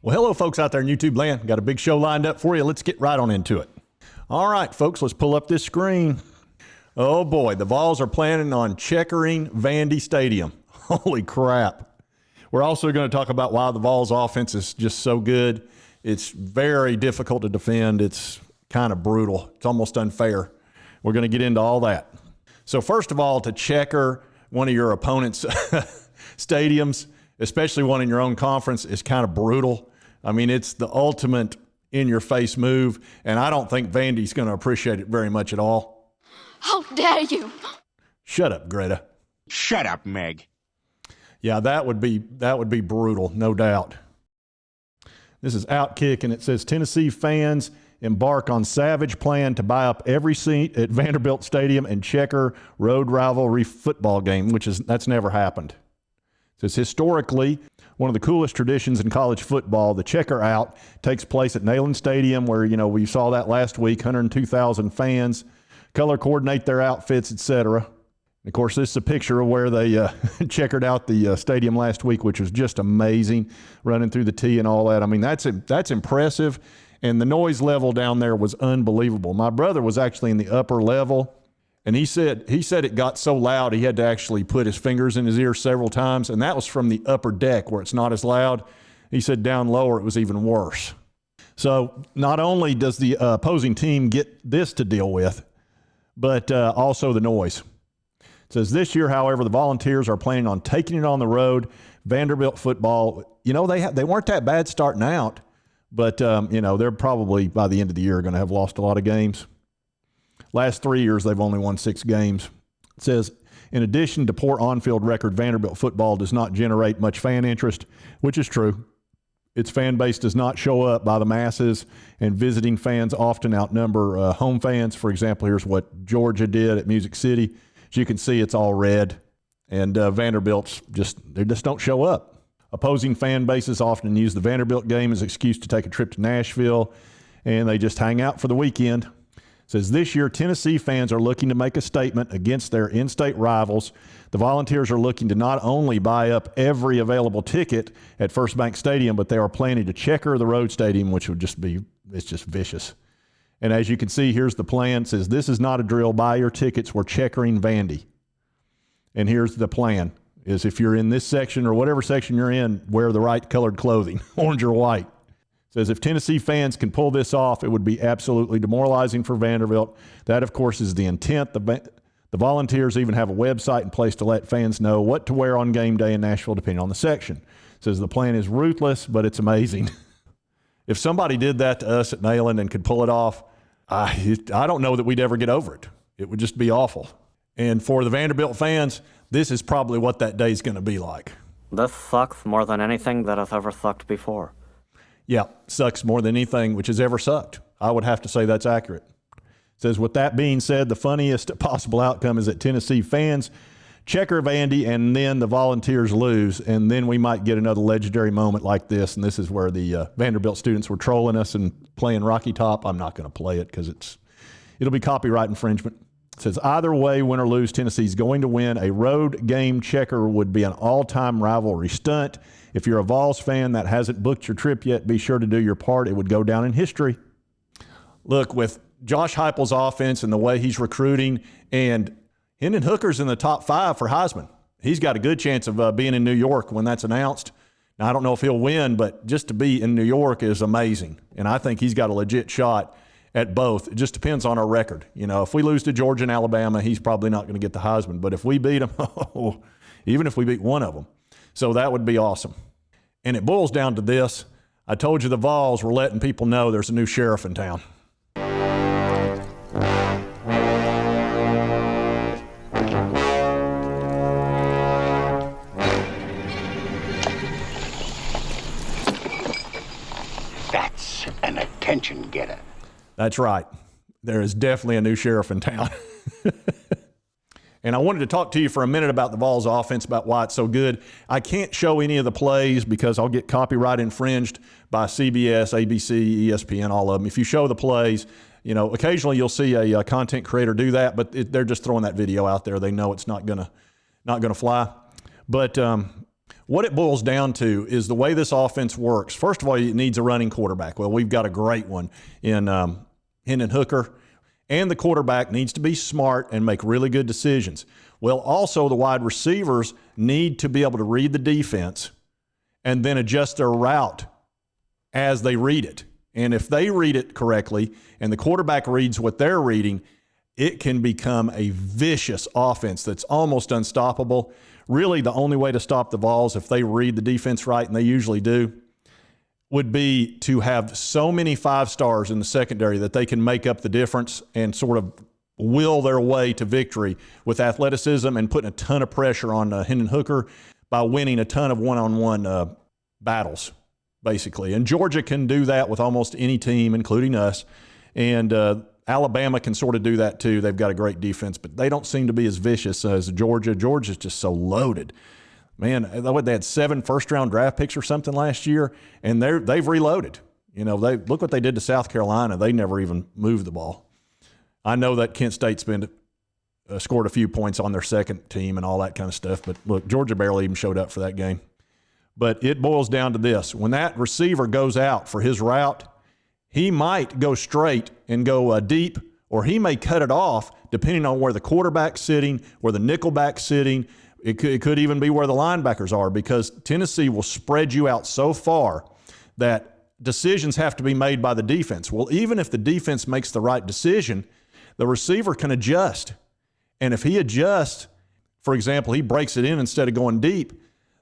Well, hello, folks out there in YouTube land. Got a big show lined up for you. Let's get right on into it. All right, folks, let's pull up this screen. Oh, boy, the Vols are planning on checkering Vandy Stadium. Holy crap. We're also going to talk about why the Vols offense is just so good. It's very difficult to defend. It's kind of brutal. It's almost unfair. We're going to get into all that. So first of all, to checker one of your opponent's stadiums, especially one in your own conference, is kind of brutal. I mean, it's the ultimate in-your-face move, and I don't think Vandy's going to appreciate it very much at all. How dare you! Shut up, Greta. Shut up, Meg. Yeah, that would be brutal, no doubt. This is Outkick, and it says Tennessee fans embark on savage plan to buy up every seat at Vanderbilt Stadium and checker road rivalry football game, that's never happened. It says historically, one of the coolest traditions in college football, the checker out, takes place at Neyland Stadium where, we saw that last week, 102,000 fans color coordinate their outfits, etc. Of course, this is a picture of where they checkered out the stadium last week, which was just amazing, running through the tee and all that. I mean, that's impressive, and the noise level down there was unbelievable. My brother was actually in the upper level, and he said it got so loud he had to actually put his fingers in his ear several times, and that was from the upper deck where it's not as loud. He said down lower it was even worse. So not only does the opposing team get this to deal with, but also the noise. It says this year, however, the Volunteers are planning on taking it on the road. Vanderbilt football, they weren't that bad starting out, but they're probably by the end of the year going to have lost a lot of games. Last 3 years, they've only won 6 games. It says, in addition to poor on-field record, Vanderbilt football does not generate much fan interest, which is true. Its fan base does not show up by the masses, and visiting fans often outnumber home fans. For example, here's what Georgia did at Music City. As you can see, it's all red, and Vanderbilt's they just don't show up. Opposing fan bases often use the Vanderbilt game as an excuse to take a trip to Nashville, and they just hang out for the weekend. It says this year, Tennessee fans are looking to make a statement against their in-state rivals. The Volunteers are looking to not only buy up every available ticket at First Bank Stadium, but they are planning to checker the road stadium, which would it's just vicious. And as you can see, here's the plan. It says this is not a drill. Buy your tickets. We're checkering Vandy. And here's the plan, is if you're in this section or whatever section you're in, wear the right colored clothing, orange or white. Says if Tennessee fans can pull this off, it would be absolutely demoralizing for Vanderbilt. That, of course, is the intent. The Volunteers even have a website in place to let fans know what to wear on game day in Nashville, depending on the section. Says the plan is ruthless, but it's amazing. If somebody did that to us at Neyland and could pull it off, I don't know that we'd ever get over it. It would just be awful. And for the Vanderbilt fans, this is probably what that day is going to be like. This sucks more than anything that has ever sucked before. Yeah, sucks more than anything which has ever sucked. I would have to say that's accurate. It says, with that being said, the funniest possible outcome is that Tennessee fans checker Vandy and then the Volunteers lose, and then we might get another legendary moment like this, and this is where the Vanderbilt students were trolling us and playing Rocky Top. I'm not going to play it because it'll be copyright infringement. It says, either way, win or lose, Tennessee's going to win. A road game checker would be an all-time rivalry stunt. If you're a Vols fan that hasn't booked your trip yet, be sure to do your part. It would go down in history. Look, with Josh Heupel's offense and the way he's recruiting, and Hendon Hooker's in the top 5 for Heisman, he's got a good chance of being in New York when that's announced. Now, I don't know if he'll win, but just to be in New York is amazing. And I think he's got a legit shot at both. It just depends on our record. If we lose to Georgia and Alabama, he's probably not going to get the Heisman. But if we beat them, even if we beat one of them, so that would be awesome. And it boils down to this. I told you the Vols were letting people know there's a new sheriff in town. That's an attention getter. That's right. There is definitely a new sheriff in town. And I wanted to talk to you for a minute about the Vols offense, about why it's so good. I can't show any of the plays because I'll get copyright infringed by CBS, ABC, ESPN, all of them. If you show the plays, occasionally you'll see a content creator do that, but they're just throwing that video out there. They know it's not gonna fly. But What it boils down to is the way this offense works. First of all, it needs a running quarterback. Well, we've got a great one in Hendon Hooker, and the quarterback needs to be smart and make really good decisions. Well, also the wide receivers need to be able to read the defense and then adjust their route as they read it. And if they read it correctly and the quarterback reads what they're reading, it can become a vicious offense that's almost unstoppable. Really, the only way to stop the Vols, if they read the defense right, and they usually do, would be to have so many 5-stars in the secondary that they can make up the difference and sort of will their way to victory with athleticism and putting a ton of pressure on Hendon Hooker by winning a ton of one-on-one battles, basically. And Georgia can do that with almost any team, including us. And Alabama can sort of do that too. They've got a great defense, but they don't seem to be as vicious as Georgia. Georgia's just so loaded. Man, they had 7 first-round draft picks or something last year, and they've reloaded. You know, look what they did to South Carolina. They never even moved the ball. I know that Kent State's been scored a few points on their second team and all that kind of stuff, but look, Georgia barely even showed up for that game. But it boils down to this. When that receiver goes out for his route, he might go straight and go deep, or he may cut it off depending on where the quarterback's sitting, where the nickelback's sitting. It could even be where the linebackers are, because Tennessee will spread you out so far that decisions have to be made by the defense. Well, even if the defense makes the right decision, the receiver can adjust. And if he adjusts, for example, he breaks it in instead of going deep,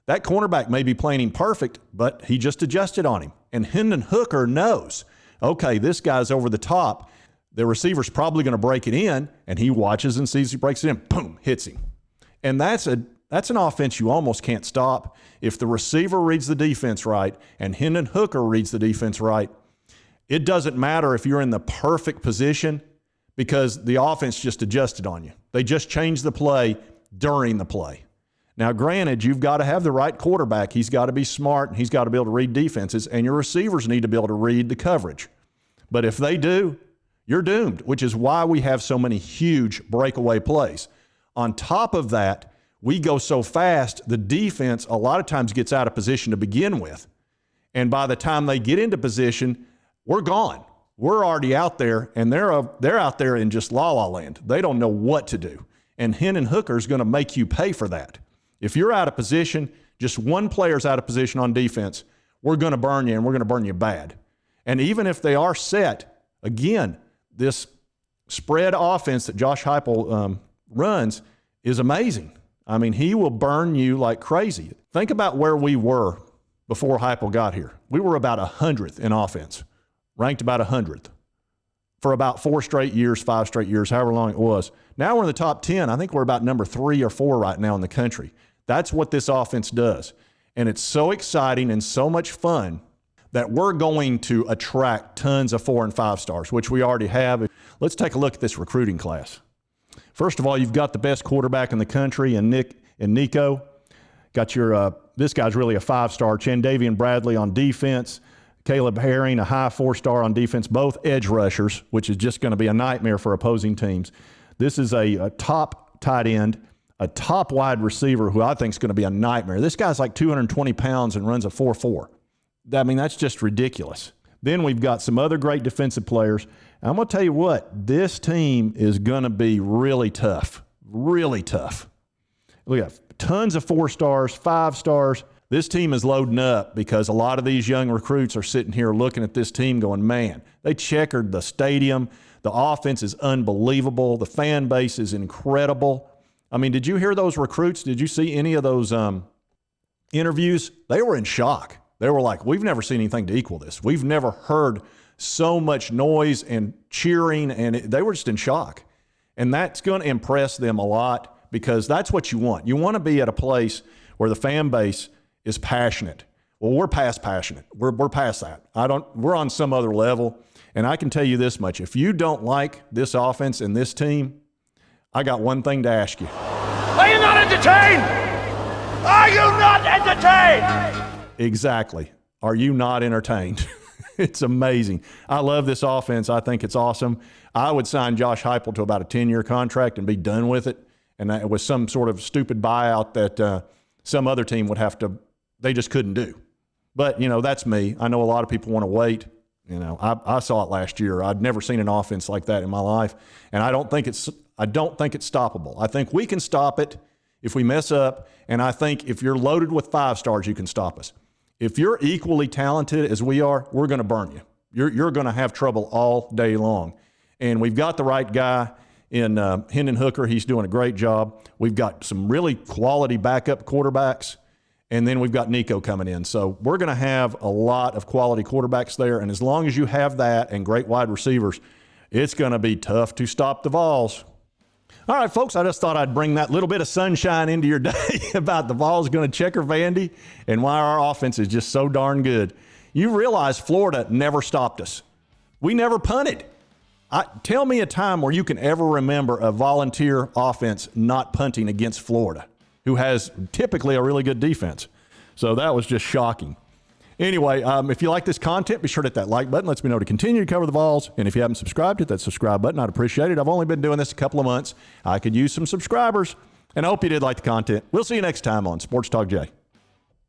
that cornerback may be playing him perfect, but he just adjusted on him. And Hendon Hooker knows, okay, this guy's over the top. The receiver's probably going to break it in, and he watches and sees he breaks it in, boom, hits him. And that's an offense you almost can't stop. If the receiver reads the defense right and Hendon Hooker reads the defense right, it doesn't matter if you're in the perfect position, because the offense just adjusted on you. They just changed the play during the play. Now, granted, you've got to have the right quarterback. He's got to be smart, and he's got to be able to read defenses, and your receivers need to be able to read the coverage. But if they do, you're doomed, which is why we have so many huge breakaway plays. On top of that, we go so fast, the defense a lot of times gets out of position to begin with. And by the time they get into position, we're gone. We're already out there, and they're out there in just la-la land. They don't know what to do. And Hendon Hooker's going to make you pay for that. If you're out of position, just one player's out of position on defense, we're going to burn you, and we're going to burn you bad. And even if they are set, again, this spread offense that Josh Heupel runs is amazing. I mean, he will burn you like crazy. Think about where we were before Heupel got here. We were about 100th in offense, ranked about 100th for about 4 straight years, 5 straight years, however long it was. Now we're in the top 10. I think we're about number 3 or 4 right now in the country. That's what this offense does. And it's so exciting and so much fun that we're going to attract tons of 4 and 5 stars, which we already have. Let's take a look at this recruiting class. First of all, you've got the best quarterback in the country in Nico. Got your this guy's really a 5-star. Chandavian Bradley on defense. Caleb Herring, a high 4-star on defense. Both edge rushers, which is just going to be a nightmare for opposing teams. This is a top tight end, a top wide receiver who I think is going to be a nightmare. This guy's like 220 pounds and runs a 4.4. I mean, that's just ridiculous. Then we've got some other great defensive players. I'm going to tell you what, this team is going to be really tough, really tough. We got tons of 4 stars, 5 stars. This team is loading up because a lot of these young recruits are sitting here looking at this team going, man, they checkered the stadium. The offense is unbelievable. The fan base is incredible. I mean, did you hear those recruits? Did you see any of those interviews? They were in shock. They were like, we've never seen anything to equal this. We've never heard so much noise and cheering, and they were just in shock. And that's going to impress them a lot, because that's what you want. You want to be at a place where the fan base is passionate. Well, we're past passionate. We're past that. We're on some other level. And I can tell you this much. If you don't like this offense and this team, I got one thing to ask you. Are you not entertained? Are you not entertained? Exactly. Are you not entertained? It's amazing. I love this offense. I think it's awesome. I would sign Josh Heupel to about a 10-year contract and be done with it. And that was some sort of stupid buyout that some other team would have to they just couldn't do. But, you know, that's me. I know a lot of people want to wait. You know, I saw it last year. I'd never seen an offense like that in my life, and I don't think it's stoppable. I think we can stop it if we mess up, and I think if you're loaded with 5 stars, you can stop us. If you're equally talented as we are, we're going to burn you. You're going to have trouble all day long. And we've got the right guy in Hendon Hooker. He's doing a great job. We've got some really quality backup quarterbacks, and then we've got Nico coming in. So we're going to have a lot of quality quarterbacks there, and as long as you have that and great wide receivers, it's going to be tough to stop the Vols. All right, folks, I just thought I'd bring that little bit of sunshine into your day about the Vols going to checker Vandy and why our offense is just so darn good. You realize Florida never stopped us. We never punted. Tell me a time where you can ever remember a volunteer offense not punting against Florida, who has typically a really good defense. So that was just shocking. Anyway, if you like this content, be sure to hit that like button. Lets me know to continue to cover the Vols. And if you haven't subscribed, hit that subscribe button. I'd appreciate it. I've only been doing this a couple of months. I could use some subscribers. And I hope you did like the content. We'll see you next time on Sports Talk Jay.